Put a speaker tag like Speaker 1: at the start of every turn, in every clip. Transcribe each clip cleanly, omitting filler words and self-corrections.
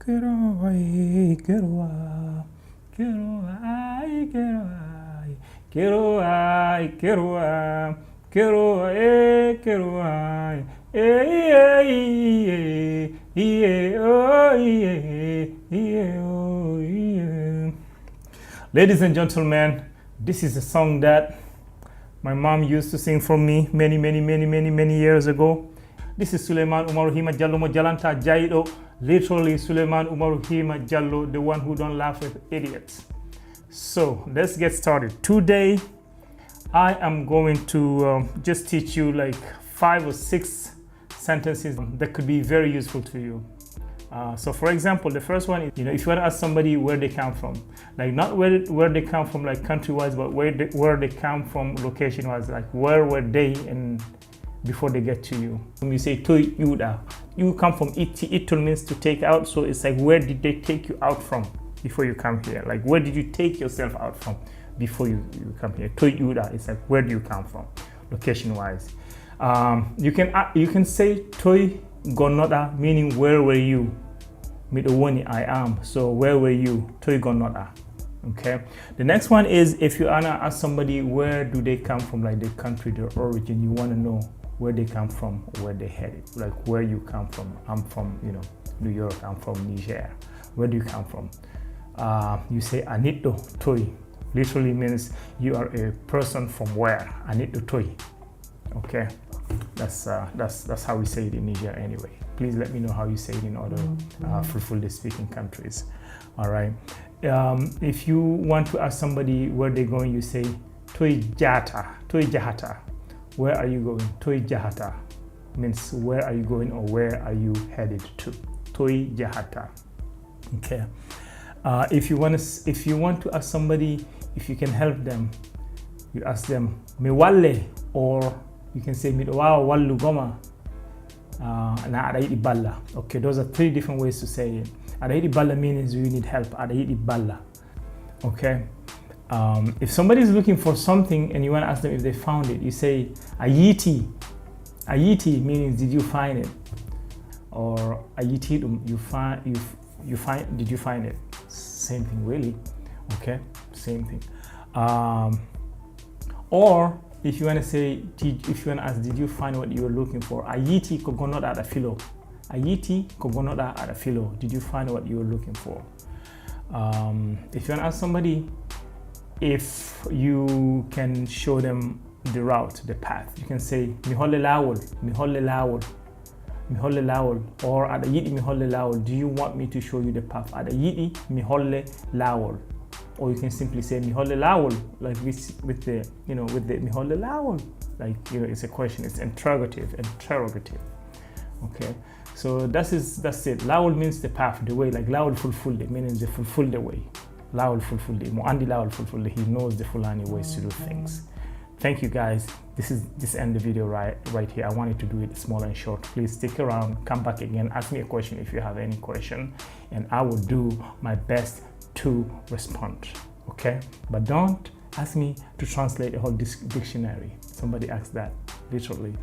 Speaker 1: Quiero ay, quiero ay, quiero ay, quiero ay, quiero ay, quiero ay, quiero ay, quiero ay, Ladies and gentlemen, this is a song that my mom used to sing for me many years ago. This is Suleiman Umaru Hima Jallo mo Jalanta Jaido, literally Suleiman Umaru Hima Jallo, the one who don't laugh at idiots. So let's get started. Today, I am going to just teach you like 5 or 6 sentences that could be very useful to you. So for example, the first one is, if you want to ask somebody where they come from, like not where they come from like country-wise, but where they come from location-wise, like where were they and before they get to you. When you say to yuda, you come from itul means to take out, so it's like where did they take you out from before you come here? Like where did you take yourself out from before you come here? To yuda, it's like where do you come from location-wise. You can say toy gonota, meaning where were you? Midowoni, I am. So where were you? Toy gonota. Okay. The next one is if you wanna ask somebody where do they come from, like the country, their origin. You want to know where they come from, where they headed, like where you come from. I'm from, New York. I'm from Niger. Where do you come from? You say anito toy. Literally means you are a person from where. Anito toy. Okay. That's how we say it in Niger anyway. Please let me know how you say it in other Fulfulde speaking countries. All right. If you want to ask somebody where they're going, you say Toy Jahata. Where are you going? Toy Jahata means where are you going or where are you headed to? Toy Jahata. Okay. If you want to ask somebody if you can help them, you ask them Mewale, or you can say Midwa Wallu Goma. Na Adaidi Balla. Okay, those are 3 different ways to say it. Adaidi Balla means you need help. Adaidi Balla. Okay. If somebody is looking for something and you want to ask them if they found it, you say Ayiti. Ayiti means did you find it? Or Ayiti did you find it? Same thing really. Okay, same thing. Or if you want to say, if you want to ask, did you find what you were looking for? Ayiti kogonot at a filo. Ayiti kogonot at a filo. Did you find what you were looking for? If you want to ask somebody if you can show them the route, the path, you can say miholle lawol, miholle lawol, miholle lawol, or adayiti miholle lawol. Do you want me to show you the path? Adayiti miholle lawol. Or you can simply say miholle lawol, like with the miholle lawol, like it's a question, it's interrogative. Okay, so that's it. Lawol means the path, the way, like lawol fulfulde, meaning the fulfulde way. Lawol fulfulde, mo andi lawol fulfulde. He knows the Fulani ways to do things. Thank you guys. This end the video right here. I wanted to do it small and short. Please stick around, come back again, ask me a question if you have any question, and I will do my best to respond. Okay, but don't ask me to translate a whole dictionary. Somebody asked that. Literally,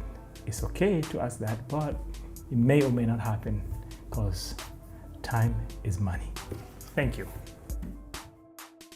Speaker 1: it's okay to ask that, but it may or may not happen because time is money. Thank you.